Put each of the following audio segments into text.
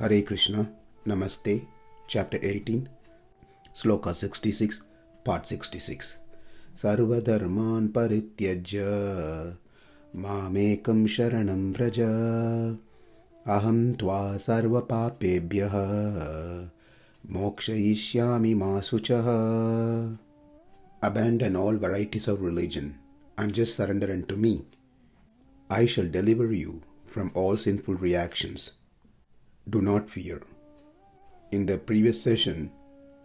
Hare Krishna, Namaste, Chapter 18, Sloka 66, Part 66. Sarva-dharmān parityajya, ekaṁ śaraṇaṁ vraja, ahaṁ sarva-pāpebhyo, mokṣayiṣyāmi śucaḥ. Abandon all varieties of religion and just surrender unto me. I shall deliver you from all sinful reactions. Do not fear. In the previous session,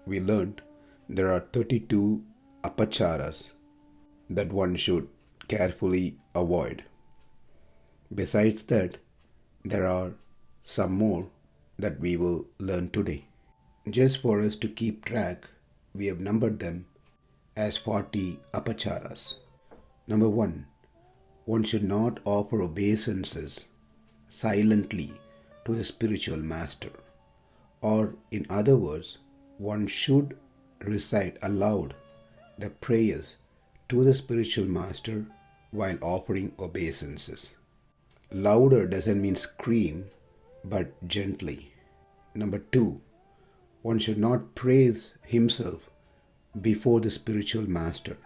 we learned there are 32 apacharas that one should carefully avoid. Besides that, there are some more that we will learn today. Just for us to keep track, we have numbered them as 40 apacharas. Number 1. One should not offer obeisances silently to the spiritual master, or in other words, one should recite aloud the prayers to the spiritual master while offering obeisances. Louder doesn't mean scream, but gently. Number 2, one should not praise himself before the spiritual master,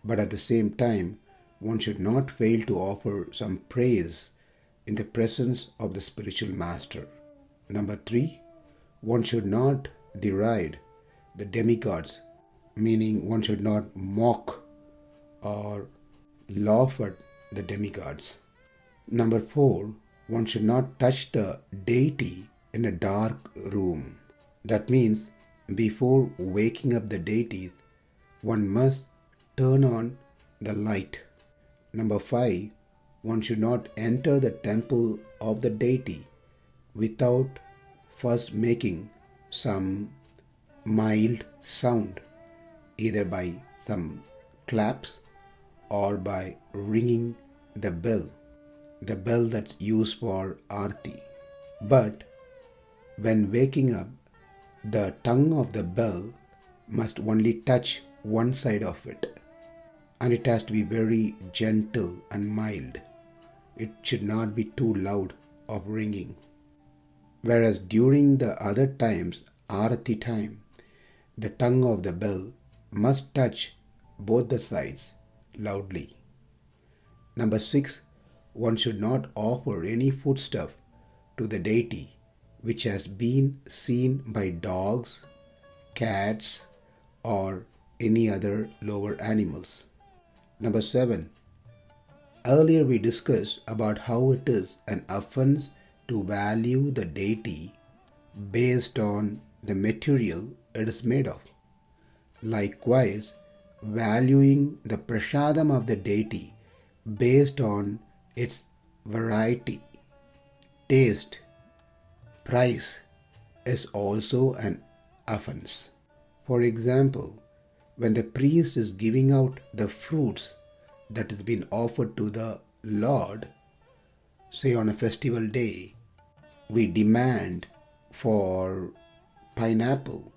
but at the same time, one should not fail to offer some praise in the presence of the spiritual master. Number 3, one should not deride the demigods, meaning one should not mock or laugh at the demigods. Number 4, one should not touch the deity in a dark room. That means before waking up the deities, one must turn on the light. Number 5, one should not enter the temple of the deity without first making some mild sound, either by some claps or by ringing the bell that's used for arti. But when waking up, the tongue of the bell must only touch one side of it, and it has to be very gentle and mild. It should not be too loud of ringing. Whereas during the other times, arati time, the tongue of the bell must touch both the sides loudly. Number 6, one should not offer any foodstuff to the deity which has been seen by dogs, cats, or any other lower animals. Number 7, earlier we discussed about how it is an offense to value the deity based on the material it is made of. Likewise, valuing the prasadam of the deity based on its variety, taste, price is also an offense. For example, when the priest is giving out the fruits that has been offered to the Lord, say on a festival day, we demand for pineapple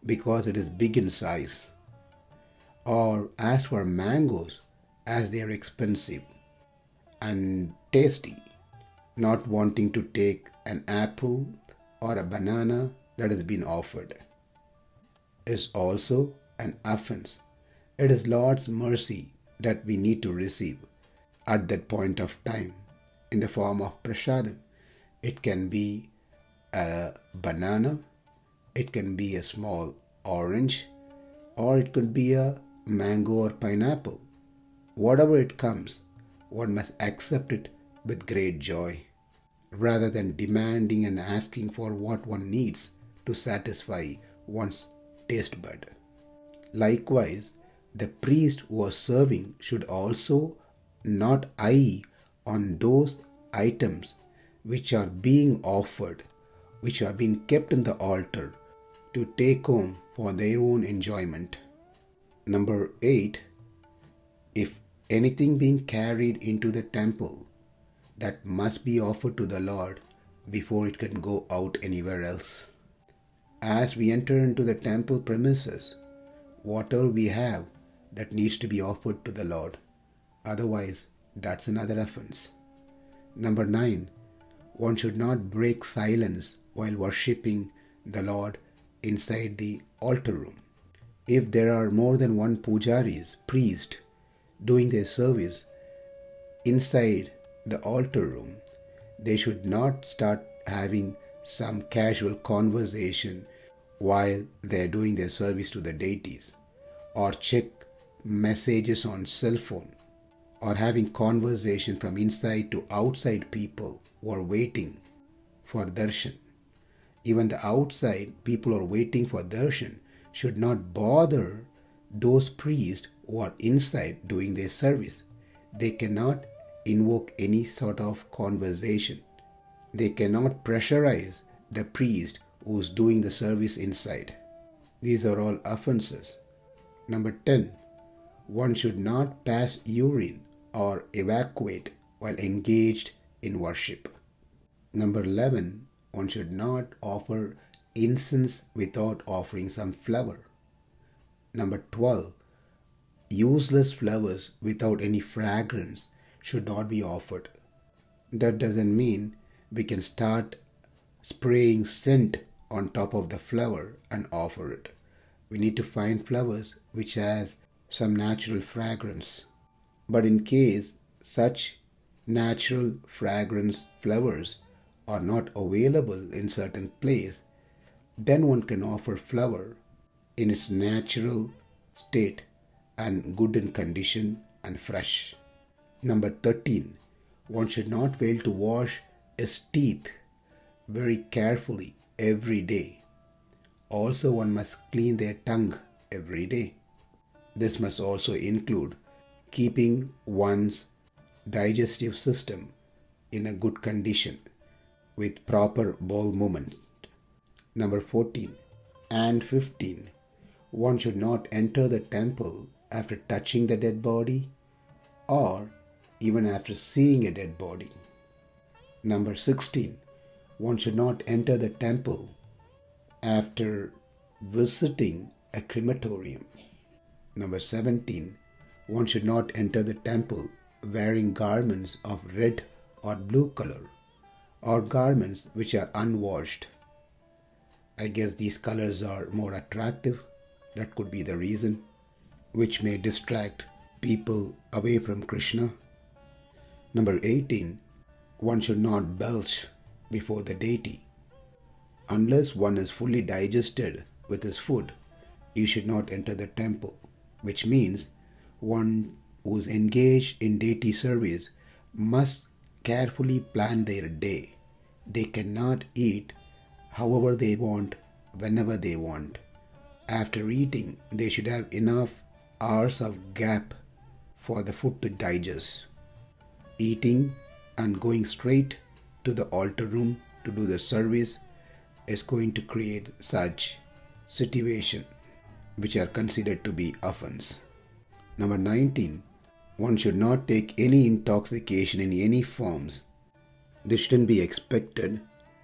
because it is big in size, or ask for mangoes as they are expensive and tasty, not wanting to take an apple or a banana that has been offered, is also an offense. It is Lord's mercy that we need to receive at that point of time in the form of prasadam. It can be a banana, it can be a small orange, or it could be a mango or pineapple. Whatever it comes, one must accept it with great joy, rather than demanding and asking for what one needs to satisfy one's taste bud. Likewise, the priest who was serving should also not eye on those items which are being offered, which are being kept in the altar to take home for their own enjoyment. Number 8, if anything being carried into the temple, that must be offered to the Lord before it can go out anywhere else. As we enter into the temple premises, whatever we have, that needs to be offered to the Lord. Otherwise, that's another offense. Number 9, one should not break silence while worshipping the Lord inside the altar room. If there are more than one pujaris, priest, doing their service inside the altar room, they should not start having some casual conversation while they are doing their service to the deities, or check messages on cell phone, or having conversation from inside to outside people who are waiting for darshan. Even the outside people who are waiting for darshan should not bother those priests who are inside doing their service. They cannot invoke any sort of conversation. They cannot pressurize the priest who is doing the service inside. These are all offenses. Number 10. One should not pass urine or evacuate while engaged in worship. Number 11. One should not offer incense without offering some flower. Number 12. Useless flowers without any fragrance should not be offered. That doesn't mean we can start spraying scent on top of the flower and offer it. We need to find flowers which has some natural fragrance. But in case such natural fragrance flowers are not available in certain place, then one can offer flower in its natural state and good in condition and fresh. Number 13. One should not fail to wash his teeth very carefully every day. Also, one must clean their tongue every day. This must also include keeping one's digestive system in a good condition with proper bowel movement. Number 14 and 15. One should not enter the temple after touching the dead body or even after seeing a dead body. Number 16. One should not enter the temple after visiting a crematorium. Number 17. One should not enter the temple wearing garments of red or blue color or garments which are unwashed. I guess these colors are more attractive. That could be the reason, which may distract people away from Krishna. Number 18. One should not belch before the deity. Unless one is fully digested with his food, you should not enter the temple, which means one who is engaged in deity service must carefully plan their day. They cannot eat however they want, whenever they want. After eating, they should have enough hours of gap for the food to digest. Eating and going straight to the altar room to do the service is going to create such situation which are considered to be offense. Number 19. One should not take any intoxication in any forms. This shouldn't be expected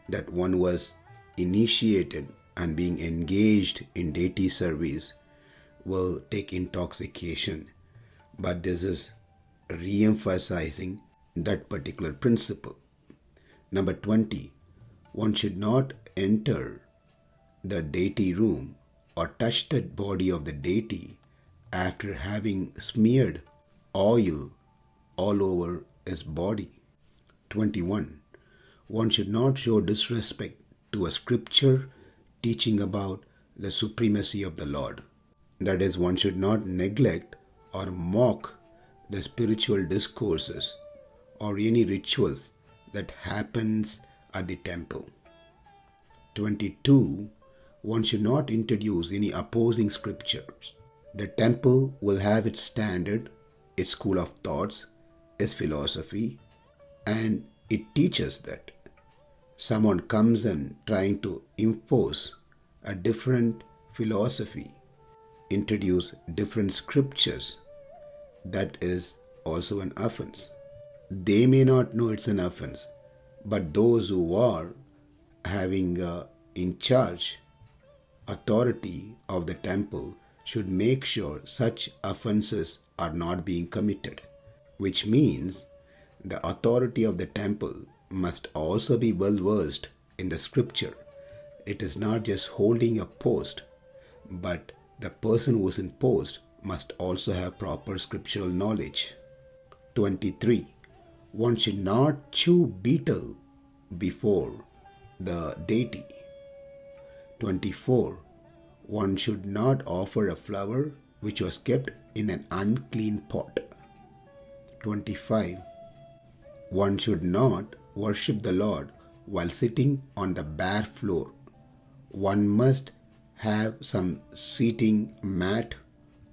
that one was initiated and being engaged in deity service will take intoxication. But this is re-emphasizing that particular principle. Number 20. One should not enter the deity room or touch the body of the deity after having smeared oil all over his body. 21. One should not show disrespect to a scripture teaching about the supremacy of the Lord. That is, one should not neglect or mock the spiritual discourses or any rituals that happens at the temple. 22. One should not introduce any opposing scriptures. The temple will have its standard, its school of thoughts, its philosophy, and it teaches that someone comes in trying to impose a different philosophy, introduce different scriptures. That is also an offense. They may not know it's an offense, but those who are having in charge authority of the temple should make sure such offenses are not being committed, which means the authority of the temple must also be well versed in the scripture it is not just holding a post, but the person who is in post must also have proper scriptural knowledge. 23. One should not chew betel before the deity. 24. One should not offer a flower which was kept in an unclean pot. 25. One should not worship the Lord while sitting on the bare floor. One must have some seating mat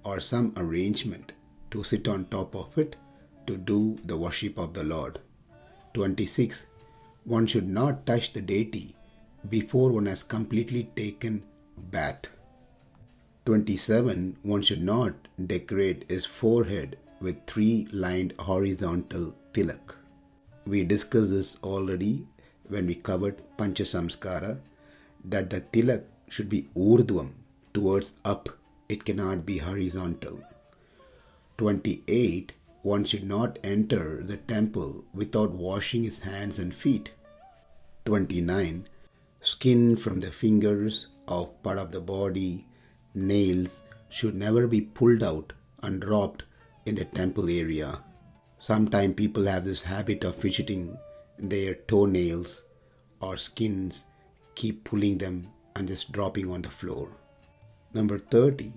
or some arrangement to sit on top of it to do the worship of the Lord. 26. One should not touch the deity before one has completely taken bath. 27. One should not decorate his forehead with 3-lined horizontal tilak. We discussed this already when we covered Pancha Samskara, that the tilak should be urdhvam, towards up. It cannot be horizontal. 28. One should not enter the temple without washing his hands and feet. 29. Skin from the fingers of part of the body, nails should never be pulled out and dropped in the temple area. Sometimes people have this habit of fidgeting their toenails or skins, keep pulling them and just dropping on the floor. Number 30.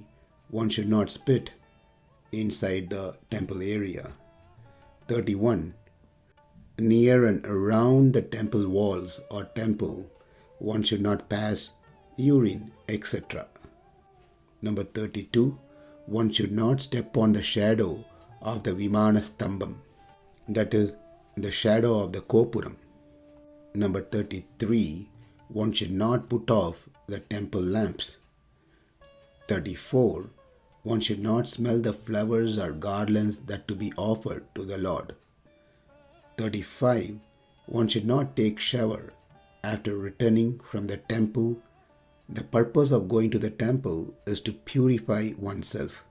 One should not spit inside the temple area. 31. Near and around the temple walls or temple, one should not pass urine, etc. Number 32. One should not step on the shadow of the Vimana Stambam, that is, the shadow of the Kopuram. Number 33. One should not put off the temple lamps. 34. One should not smell the flowers or garlands that to be offered to the Lord. 35. One should not take shower after returning from the temple. The purpose of going to the temple is to purify oneself.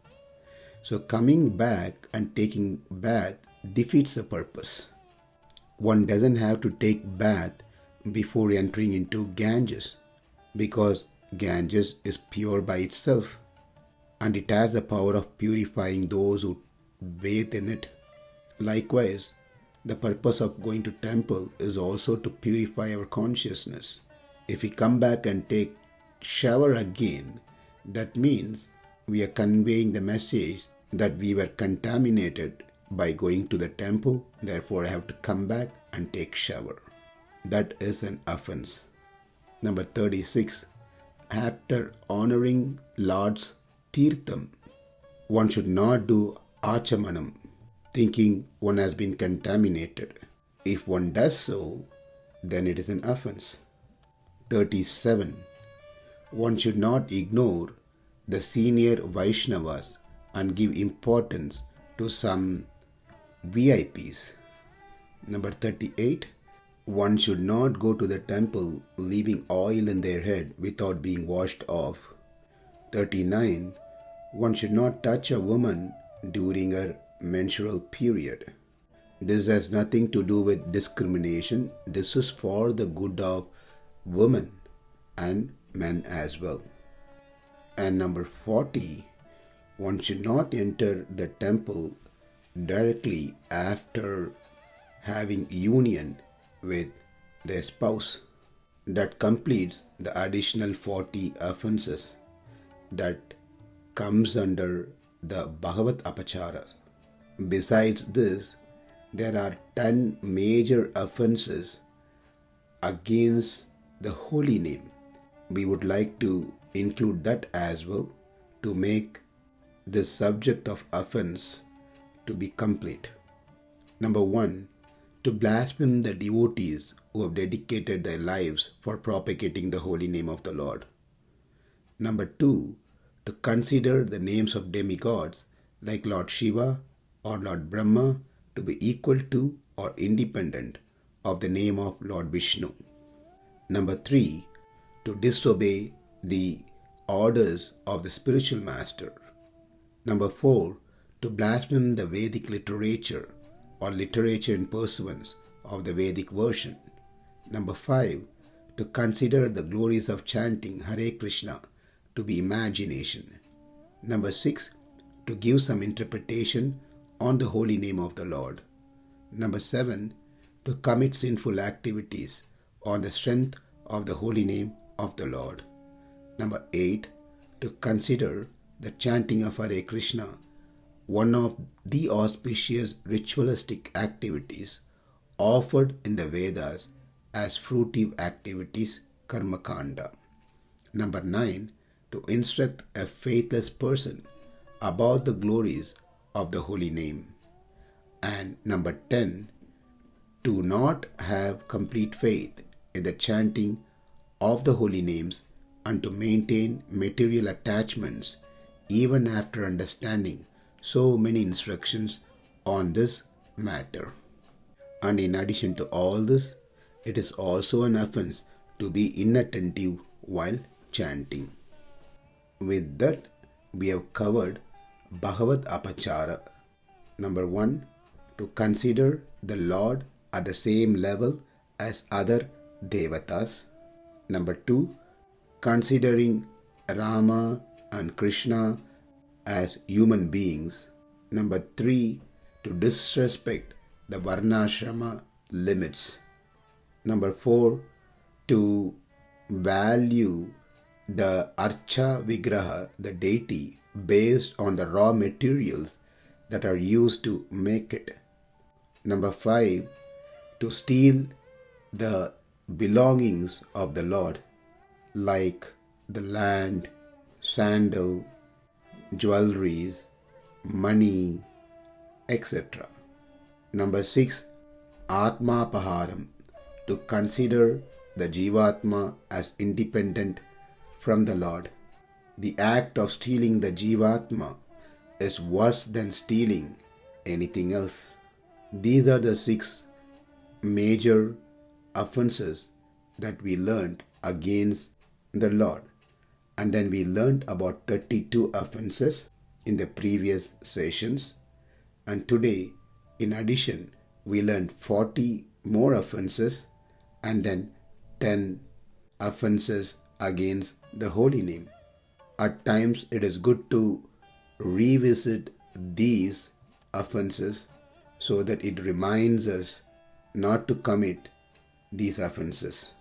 So coming back and taking bath defeats the purpose. One doesn't have to take bath before entering into Ganges, because Ganges is pure by itself and it has the power of purifying those who bathe in it. Likewise, the purpose of going to temple is also to purify our consciousness. If we come back and take shower again, that means we are conveying the message that we were contaminated by going to the temple, therefore I have to come back and take shower. That is an offense. Number 36. After honoring Lord's Tirtham, one should not do achamanam, thinking one has been contaminated. If one does so, then it is an offense. 37. One should not ignore the senior Vaishnavas and give importance to some VIPs. Number 38. One should not go to the temple leaving oil in their head without being washed off. 39. One should not touch a woman during her menstrual period. This has nothing to do with discrimination. This is for the good of women and men as well. And number 40. One should not enter the temple directly after having union with their spouse. That completes the additional 40 offenses that comes under the Bhagavat Apachara. Besides this, there are 10 major offenses against the holy name. We would like to include that as well to make this subject of offense to be complete. Number 1. To blaspheme the devotees who have dedicated their lives for propagating the holy name of the Lord. Number 2. To consider the names of demigods like Lord Shiva or Lord Brahma to be equal to or independent of the name of Lord Vishnu. Number 3. To disobey the orders of the spiritual master. Number 4. To blaspheme the Vedic literature or literature in pursuance of the Vedic version. Number 5. to consider the glories of chanting Hare Krishna to be imagination. Number 6, to give some interpretation on the holy name of the Lord. Number 7, to commit sinful activities on the strength of the holy name of the Lord. Number 8, to consider the chanting of Hare Krishna one of the auspicious ritualistic activities offered in the Vedas as fruitive activities, karma kanda. Number 9, to instruct a faithless person about the glories of the holy name. And number 10, to not have complete faith in the chanting of the holy names and to maintain material attachments even after understanding so many instructions on this matter. And in addition to all this, it is also an offense to be inattentive while chanting. With that, we have covered Bhagavad Apachara. Number 1, to consider the Lord at the same level as other devatas. Number 2, considering Rama and Krishna as human beings. Number 3, to disrespect the varnashrama limits. Number 4, to value the Archa Vigraha, the deity, based on the raw materials that are used to make it. Number 5, to steal the belongings of the Lord, like the land, sandal, jewelries, money, etc. Number 6, Atma Paharam, to consider the Jivatma as independent from the Lord. The act of stealing the Jivatma is worse than stealing anything else. These are the 6 major offenses that we learned against the Lord. And then we learned about 32 offenses in the previous sessions. And today, in addition, we learned 40 more offenses and then 10 offenses against the holy name. At times, it is good to revisit these offenses so that it reminds us not to commit these offenses.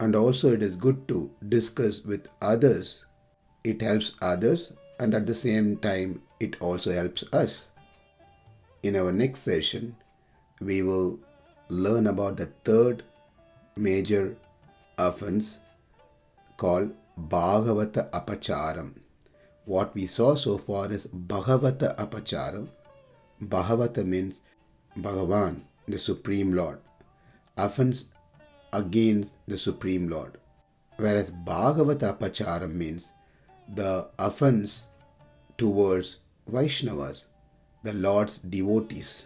And also it is good to discuss with others. It helps others and at the same time it also helps us. In our next session, we will learn about the third major offense called Bhagavata Apacharam. What we saw so far is Bhagavata Apacharam. Bhagavata means Bhagavan, the Supreme Lord. Offense against the Supreme Lord. Whereas Bhagavata Apacharam means the offense towards Vaishnavas, the Lord's devotees.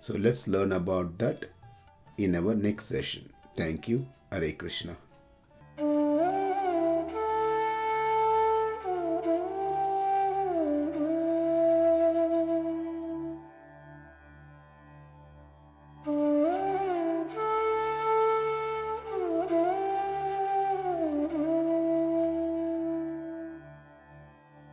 So let's learn about that in our next session. Thank you. Hare Krishna.